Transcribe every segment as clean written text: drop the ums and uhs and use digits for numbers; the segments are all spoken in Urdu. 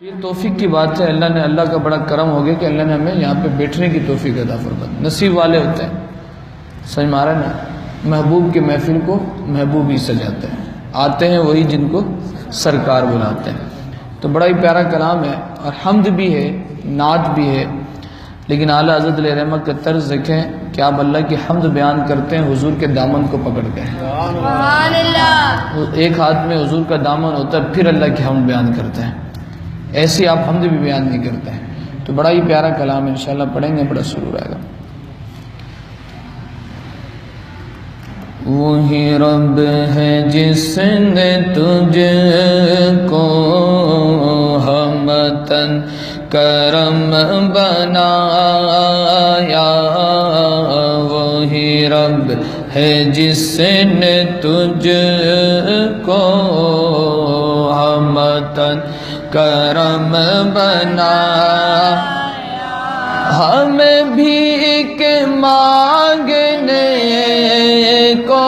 یہ توفیق کی بات ہے، اللہ کا بڑا کرم ہو گیا کہ اللہ نے ہمیں یہاں پہ بیٹھنے کی توفیق عطا فرمائی۔ نصیب والے ہوتے ہیں، سمجھ میں آ رہا ہے نا، محبوب کے محفل کو محبوب ہی سجاتے ہیں، آتے ہیں وہی جن کو سرکار بلاتے ہیں۔ تو بڑا ہی پیارا کلام ہے اور حمد بھی ہے، نعت بھی ہے، لیکن اعلیٰ حضرت علیہ رحمت کا طرز دیکھیں کہ آپ اللہ کی حمد بیان کرتے ہیں حضور کے دامن کو پکڑ کے۔ سبحان اللہ۔ ایک ہاتھ میں حضور کا دامن ہوتا ہے، پھر اللہ کی حمد بیان کرتے ہیں، ایسی آپ حمد بھی بیان نہیں کرتے ہیں۔ تو بڑا ہی پیارا کلام ہے، انشاءاللہ پڑھیں گے، بڑا سرور آئے گا۔ وہی رب ہے جس نے تجھ کو ہمتن کرم بنایا، وہی رب ہے جس نے تجھ کو ہمتن کرم بنایا، ہمیں بھیک مانگنے کو،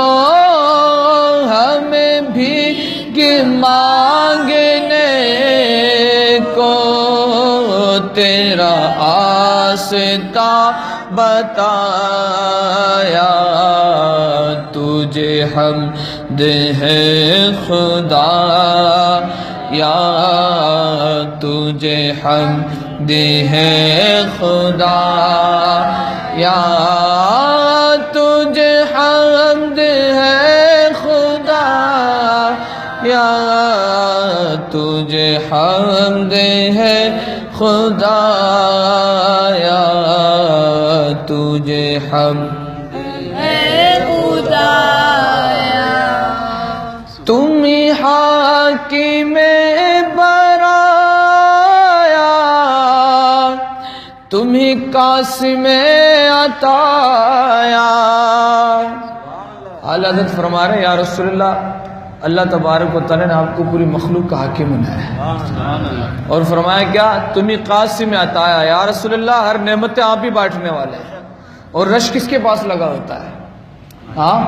ہمیں بھیک مانگنے کو تیرا آستا بتایا، تجھے حمد ہے خدا یا تجھے حمد ہے خدا یا تجھے حمد ہے خدا یا تجھے حمد ہے خدا یا تجھے حمد ہے خدا یا تم ہی حاکم برایا، تم ہی قاسم عطایا۔ اعلیٰ حضرت فرما رہے ہیں یا رسول اللہ، اللہ تبارک و تعالیٰ نے آپ کو پوری مخلوق کا حاکم بنایا ہے، اور فرمایا کیا؟ تم ہی قاسم عطایا۔ یا رسول اللہ، ہر نعمتیں آپ ہی بانٹنے والے ہیں، اور رش کس کے پاس لگا ہوتا ہے؟ ہاں،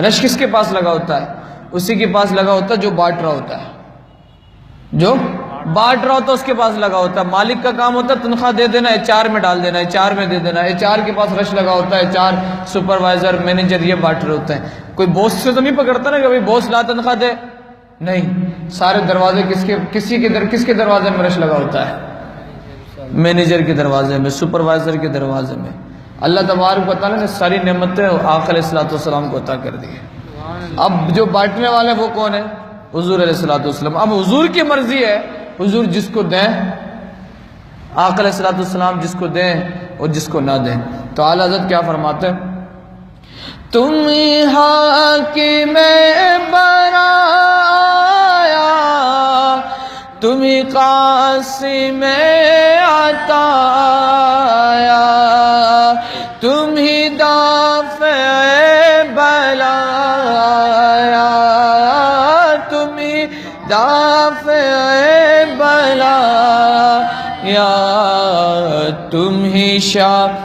رش کس کے پاس لگا ہوتا ہے؟ اسی کے پاس لگا ہوتا ہے جو بانٹ رہا ہوتا ہے، جو بانٹ رہا ہوتا ہے اس کے پاس لگا ہوتا ہے۔ مالک کا کام ہوتا ہے تنخواہ دے دینا، HR میں ڈال دینا، HR میں دے دینا، HR کے پاس رش لگا ہوتا ہے، HR سپروائزر مینیجر یہ بانٹ رہے ہوتے ہیں۔ کوئی بوس سے تو نہیں پکڑتا نا کہ بھائی بوس لا تنخواہ دے، نہیں، سارے دروازے کس کے دروازے میں رش لگا ہوتا ہے؟ مینیجر کے دروازے میں، سپروائزر کے دروازے میں۔ اللہ تبارک و تعالیٰ نے ساری نعمتیں آقا علیہ الصلوۃ والسلام کو عطا کر دی ہے۔ اب جو بانٹنے والے وہ کون ہے؟ حضور علیہ الصلوۃ والسلام۔ اب حضور کی مرضی ہے، حضور جس کو دیں، آقا علیہ الصلوۃ والسلام جس کو دیں اور جس کو نہ دیں۔ تو اعلیٰ حضرت کیا فرماتے ہیں؟ تم ہی حاکم برایا، تم ہی قاسم عطایا، تم ہی دافع بلایا، تم ہی دافع بلایا، تم ہی شافع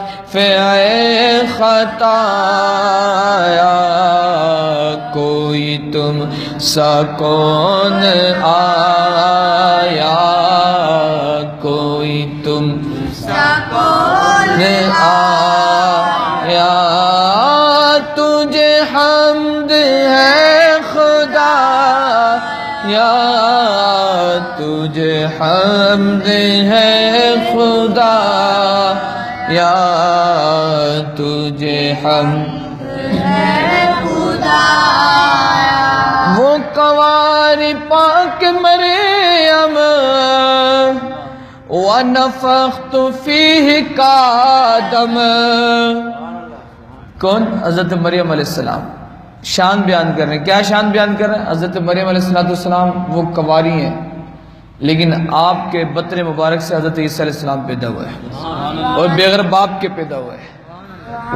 خطایا، کوئی تم سا کون آیا، کوئی تم سا کون آیا، تجھے حمد ہے خدا یا تجھے حمد ہے خدا یا تجھے حمد ہے خدا۔ وہ کنواری پاک مریم وَنَفَخْتُ فِيهِ کا دم، کون؟ حضرت مریم علیہ السلام۔ شان بیان کر رہے ہیں، کیا شان بیان کر رہے ہیں؟ حضرت مریم علیہ السلام وہ کنواری ہیں، لیکن آپ کے بطن مبارک سے حضرت عیسیٰ علیہ السلام پیدا ہوئے ہیں، اور بغیر باپ کے پیدا ہوئے ہیں۔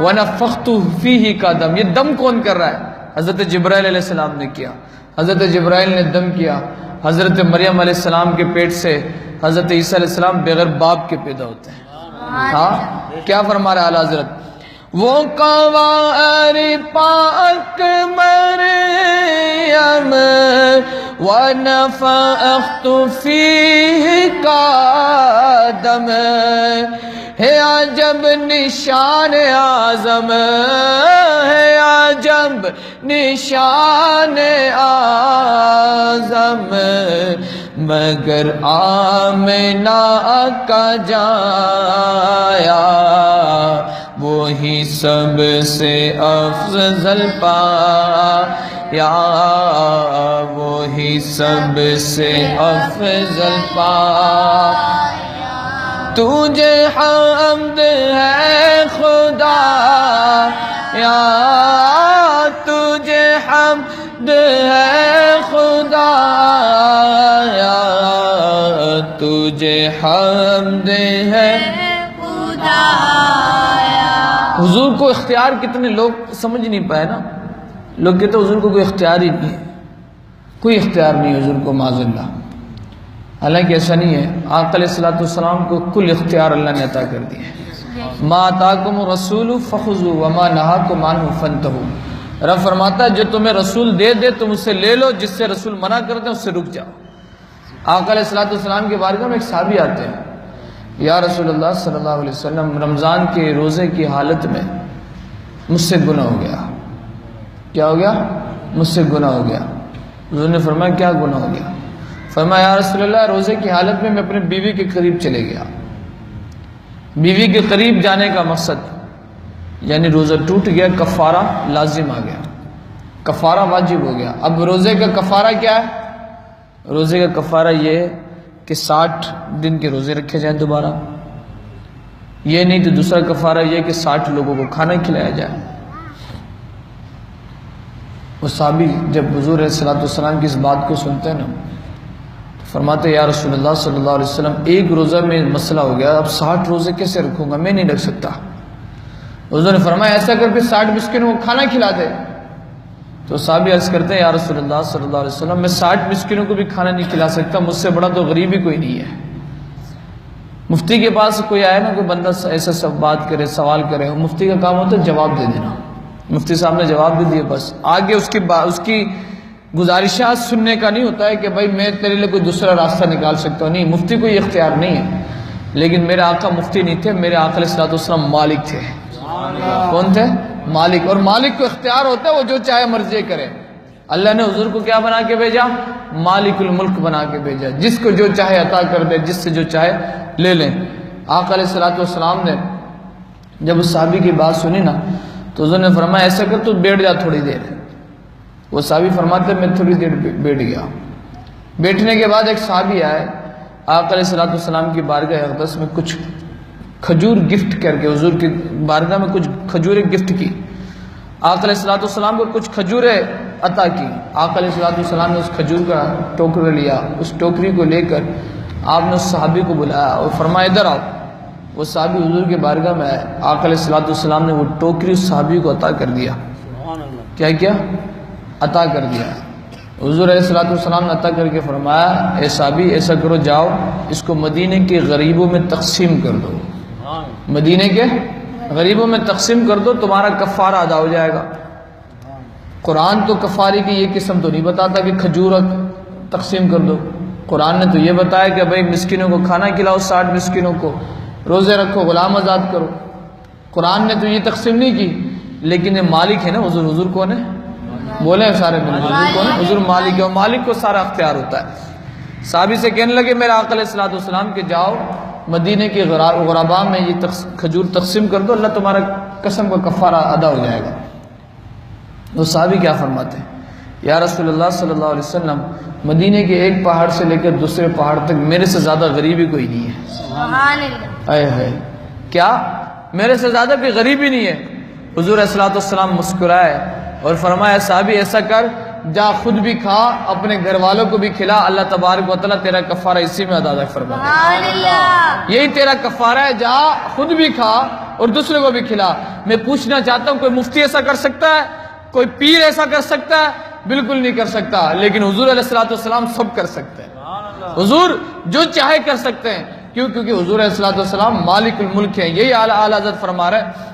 وَنَفَخْتُ فِيهِ کا دم، یہ دم کون کر رہا ہے؟ حضرت جبرائیل علیہ السلام نے کیا، حضرت جبرائیل نے دم کیا، حضرت مریم علیہ السلام کے پیٹ سے حضرت عیسیٰ علیہ السلام بغیر باپ کے پیدا ہوتے ہیں. ہاں کیا فرما رہا ہے اعلیٰ حضرت؟ وہ قوار پاک مریم و نفخت فیہ قدم ہے عجب نشان اعظم ہے عجب نشان اعظم مگر آمنہ کا جایا وہی سب سے افضل پایا وہی سب سے افضل پایا تجھے حمد ہے خدا یا تجھے حمد ہے خدا یا تجھے حمد ہے خدا. حضور کو اختیار کتنے لوگ سمجھ نہیں پائے نا. لوگ کہتے ہیں حضور کو کوئی اختیار ہی نہیں ہے, کوئی اختیار نہیں حضور کو معاذ اللہ. حالانکہ ایسا نہیں ہے. آقا علیہ السلام کو کل اختیار اللہ نے عطا کر دیا ہے. ما آتاکم الرسول فخذوا وما نہاکم عنہ فانتہوا. رب فرماتا ہے جو تمہیں رسول دے تم اسے لے لو, جس سے رسول منع کرتے ہیں اس سے رک جاؤ. آقا علیہ السلام کے بارگاہ میں ایک صحابی آتے ہیں, یا رسول اللہ صلی اللہ علیہ وسلم رمضان کے روزے کی حالت میں مجھ سے گناہ ہو گیا. کیا ہو گیا؟ مجھ سے گناہ ہو گیا. حضور نے فرمایا کیا گناہ ہو گیا؟ فرمایا یا رسول اللہ روزے کی حالت میں اپنے بیوی کے قریب چلے گیا. بیوی کے قریب جانے کا مقصد یعنی روزہ ٹوٹ گیا, کفارہ لازم آ گیا, کفارہ واجب ہو گیا. اب روزے کا کفارہ کیا ہے؟ روزے کا کفارہ یہ ہے کہ 60 دن کے روزے رکھے جائیں دوبارہ. یہ نہیں تو دوسرا کفارہ یہ کہ 60 لوگوں کو کھانا کھلایا جائے. وہ صحابی جب حضور علیہ السلام کی اس بات کو سنتے ہیں نا, فرماتے یا رسول اللہ صلی اللہ علیہ وسلم ایک روزہ میں مسئلہ ہو گیا, اب 60 روزے کیسے رکھوں گا, میں نہیں رکھ سکتا. حضور نے فرمایا ایسا کر کے 60 مسکینوں کو کھانا کھلا دے. تو صحابی عرض کرتے ہیں یا رسول اللہ صلی اللہ علیہ وسلم میں 60 مسکینوں کو بھی کھانا نہیں کھلا سکتا, مجھ سے بڑا تو غریب ہی کوئی نہیں ہے. مفتی کے پاس کوئی آئے نا, کوئی بندہ ایسا سب بات کرے, سوال کرے, مفتی کا کام ہوتا ہے جواب دے دینا. مفتی صاحب نے جواب دے دیا, بس آگے اس کی گزارشات سننے کا نہیں ہوتا ہے کہ بھائی میں تیرے لیے کوئی دوسرا راستہ نکال سکتا ہوں. نہیں, مفتی کو یہ اختیار نہیں ہے. لیکن میرے آقا مفتی نہیں تھے, میرے آقا علیہ السلام مالک تھے. کون تھے؟ مالک. اور مالک کو اختیار ہوتا ہے وہ جو چاہے مرضی کرے. اللہ نے حضور کو کیا بنا کے بھیجا؟ مالک الملک بنا کے بھیجا, جس کو جو چاہے عطا کر دے, جس سے جو چاہے لے لیں. آقا علیہ السلام نے جب اس صحابی کی بات سنی نا تو حضور نے فرمایا ایسا کر تو بیٹھ جا تھوڑی دیر. وہ صحابی فرماتے میں تھوڑی دیر بیٹھ گیا. بیٹھنے کے بعد ایک صحابی آئے, آقا علیہ السلام کی بارگاہ اقدس میں کچھ کھجور گفٹ کر کے, حضور کی بارگاہ میں کچھ کھجوریں گفٹ کی. آقا علیہ السلام کو کچھ کھجوریں عطا کی. آقا علیہ السلام نے اس کھجور کا ٹوکرا لیا, اس ٹوکری کو لے کر آپ نے اس صحابی کو بلایا اور فرمایا ادھر آؤ. وہ صحابی حضور کے بارگاہ میں آئے. آقا علیہ السلام نے وہ ٹوکری اس صحابی کو عطا کر دیا. کیا عطا کر دیا. حضور علیہ السلام نے عطا کر کے فرمایا اے صحابی ایسا کرو, جاؤ اس کو مدینے کے غریبوں میں تقسیم کر دو. مدینے کے غریبوں میں تقسیم کر دو, تمہارا کفارہ ادا ہو جائے گا. قرآن تو کفارے کی یہ قسم تو نہیں بتاتا کہ کھجور تقسیم کر دو. قرآن نے تو یہ بتایا کہ بھائی مسکینوں کو کھانا کھلاؤ, 60 مسکینوں کو روزے رکھو, غلام آزاد کرو. قرآن نے تو یہ تقسیم نہیں کی. لیکن یہ مالک ہے نا حضور. حضور کون ہے؟ بولے سارے مل. حضور کون ہے؟ حضور مالک ہے, اور مالک کو سارا اختیار ہوتا ہے. صحابی سے کہنے لگے میرے آقا علیہ السلام کے جاؤ مدینے کے غرباء میں یہ کھجور تقسیم کر دو, اللہ تمہارا قسم کا کفارہ ادا ہو جائے گا. وہ صحابی کیا فرماتے ہیں یا رسول اللہ صلی اللہ علیہ وسلم مدینے کے ایک پہاڑ سے لے کر دوسرے پہاڑ تک میرے سے زیادہ غریب ہی کوئی نہیں ہے. کیا میرے سے زیادہ بھی غریب ہی نہیں ہے. حضور علیہ السلام مسکرائے اور فرمایا صحابی ایسا کر, جا خود بھی کھا, اپنے گھر والوں کو بھی کھلا, اللہ تبارک و تعالیٰ تیرا کفارہ اسی میں ادا فرما دے. یہی تیرا کفارہ ہے, جا خود بھی کھا اور دوسرے کو بھی کھلا. میں پوچھنا چاہتا ہوں کوئی مفتی ایسا کر سکتا ہے؟ کوئی پیر ایسا کر سکتا ہے؟ بالکل نہیں کر سکتا. لیکن حضور علیہ السلام سب کر سکتے ہیں. حضور جو چاہے کر سکتے ہیں. کیونکہ حضور علیہ السلام مالک الملک ہیں. یہی اعلیٰ حضرت فرما رہے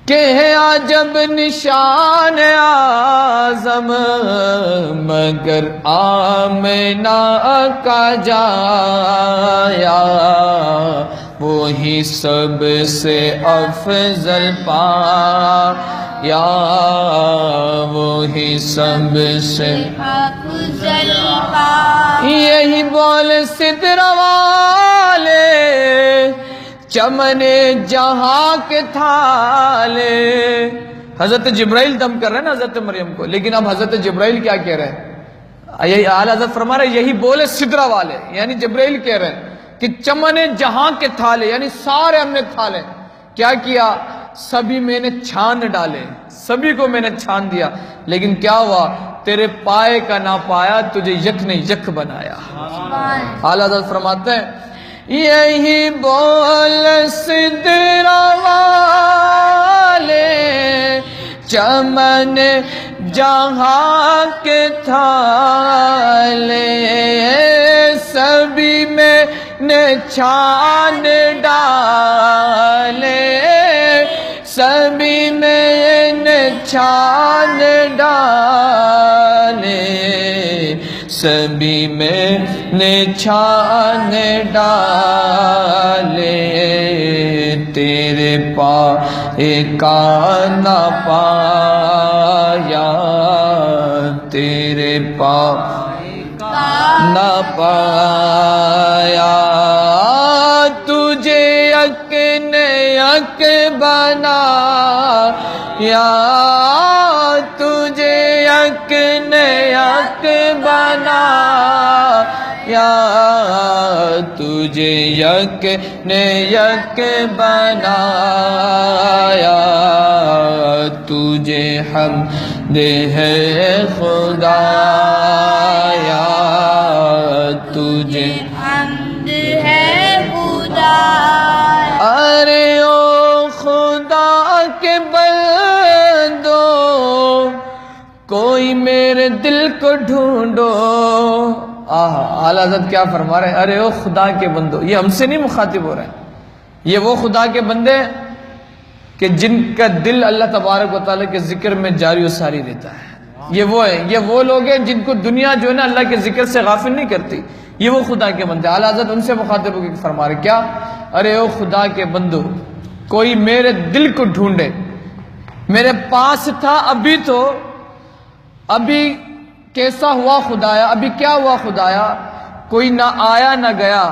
کہ ہے عجب نشان اعظم مگر آمنہ کا جایا، وہی سب سے افضل پایا، وہی سب سے افضل پایا۔ یہی بول سدر والے چمن جہاں کے تھالے۔ حضرت جبرائیل دم کر رہے ہیں نا حضرت مریم کو، لیکن اب حضرت جبرائیل کیا کہہ رہے ہیں؟ یہی اعلیٰ حضرت فرما رہے ہیں یہی بولے سدرہ والے، یعنی جبرائیل کہہ رہے ہیں کہ چمن جہاں کے تھالے، یعنی سارے ہم نے تھالے کیا کیا؟ سبھی میں نے چھان ڈالے، سبھی کو میں نے چھان دیا، لیکن کیا ہوا؟ تیرے پائے کا نہ پایا، تجھے یک نے یک بنایا۔ اعلیٰ حضرت فرماتے ہیں یہی بول سدرہ والے چمن جہاں کے تھالے، سبھی میں نے چھان ڈالے، سبھی میں نے چھان ڈالے، سبھی میں نے چھان ڈالے، تیرے پائے کا نہ پایا، تیرے پائے کا نہ پایا، تجھے یک نے یک بنا یا، تجھے یک نے یک بنا یا، تجھے یک نے یک بنایا، تجھے حمد ہے خدایا، تجھے حمد ہے خدا۔ ارے او خدا کے بندو کوئی میرے دل کو ڈھونڈو۔ اعلیٰ حضرت کیا فرما رہے ہیں؟ ارے او خدا کے بندو، یہ ہم سے نہیں مخاطب ہو رہے ہیں، یہ وہ خدا کے بندے کہ جن کا دل اللہ تبارک و تعالیٰ کے ذکر میں جاری و ساری رہتا ہے، یہ وہ ہے، یہ وہ لوگ ہیں جن کو دنیا جو ہے نا اللہ کے ذکر سے غافل نہیں کرتی، یہ وہ خدا کے بندے۔ اعلیٰ حضرت ان سے مخاطب ہو کے فرما رہے کیا؟ ارے او خدا کے بندو کوئی میرے دل کو ڈھونڈے، میرے پاس تھا ابھی تو، ابھی کیسا ہوا خدایا، ابھی کیا ہوا خدایا، کوئی نہ آیا نہ گیا،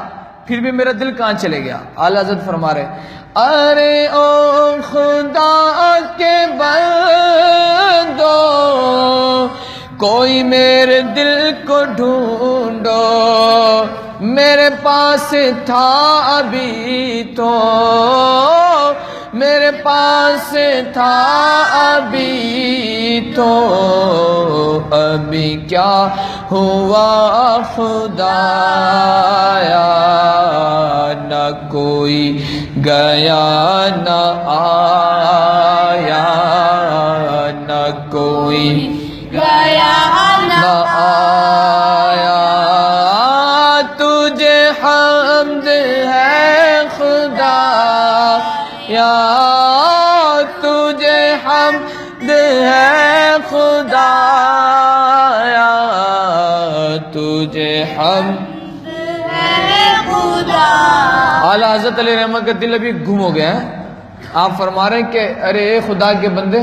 پھر بھی میرا دل کہاں چلے گیا؟ اعلیٰ حضرت فرما رہے ارے او خدا کے بندو کوئی میرے دل کو ڈھونڈو، میرے پاس تھا ابھی تو، میرے پاس تھا ابھی تو، ابھی کیا ہوا خدایا، نہ کوئی گیا نہ آیا، نہ کوئی گیا نہ آیا، تجھے حمد ہے خدا یا، تجھے حمد ہے خدا یا، تجھے حمد ہے خدا۔ اعلیٰ حضرت علیہ رحمت کا دل ابھی گم ہو گیا ہے، آپ فرما رہے ہیں کہ ارے اے خدا کے بندے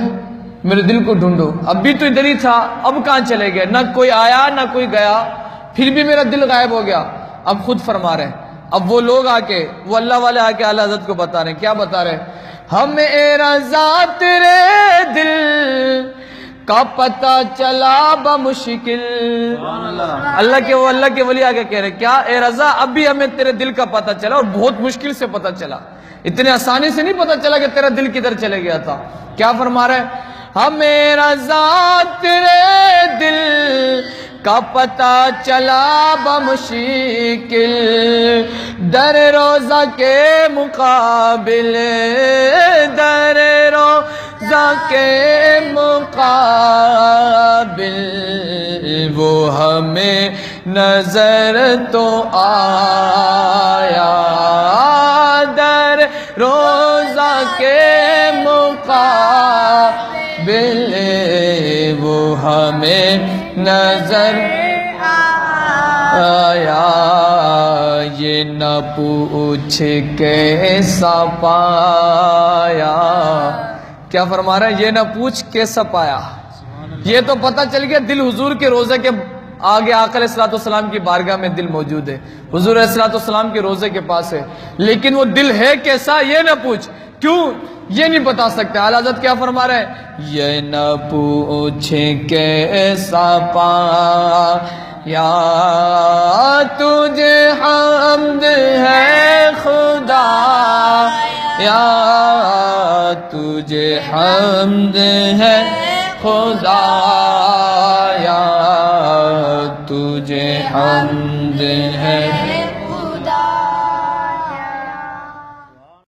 میرے دل کو ڈھونڈو، اب بھی تو ادھر ہی تھا، اب کہاں چلے گئے؟ نہ کوئی آیا نہ کوئی گیا، پھر بھی میرا دل غائب ہو گیا۔ اب خود فرما رہے ہیں، اب وہ لوگ آ کے، وہ اللہ والے آ کے اعلیٰ حضرت کو بتا رہے ہیں، کیا بتا رہے ہیں؟ ہمیں رضا تیرے دل کا پتہ چلا بمشکل، اللہ کے ولی آگے کہہ رہے ہیں کیا؟ اے رضا اب بھی ہمیں تیرے دل کا پتہ چلا، اور بہت مشکل سے پتہ چلا، اتنے آسانی سے نہیں پتہ چلا کہ تیرا دل کدھر چلے گیا تھا۔ کیا فرما رہے ہیں؟ ہمیں رضا تیرے دل کا پتہ چلا بمشکل، در روزہ کے مقابل، در روزہ کے مقابل، وہ ہمیں نظر تو آیا، در روزہ کے مقابل وہ ہمیں نظر آیا، یہ نہ پوچھ کیسا پایا۔ کیا فرما رہا ہے؟ یہ نہ پوچھ کیسا پایا۔ یہ تو پتہ چل گیا دل حضور کے روضے کے آگے آقا علیہ السلام کی بارگاہ میں دل موجود ہے، حضور علیہ السلام کے روضے کے پاس ہے، لیکن وہ دل ہے کیسا یہ نہ پوچھ، کیوں یہ نہیں بتا سکتے۔ اعلیٰ حضرت کیا فرما رہے ہیں؟ یہ نہ پوچھ کیسا پایا، تجھے حمد ہے خدا، یا تجھے حمد ہے خدا، یا تجھے حمد ہے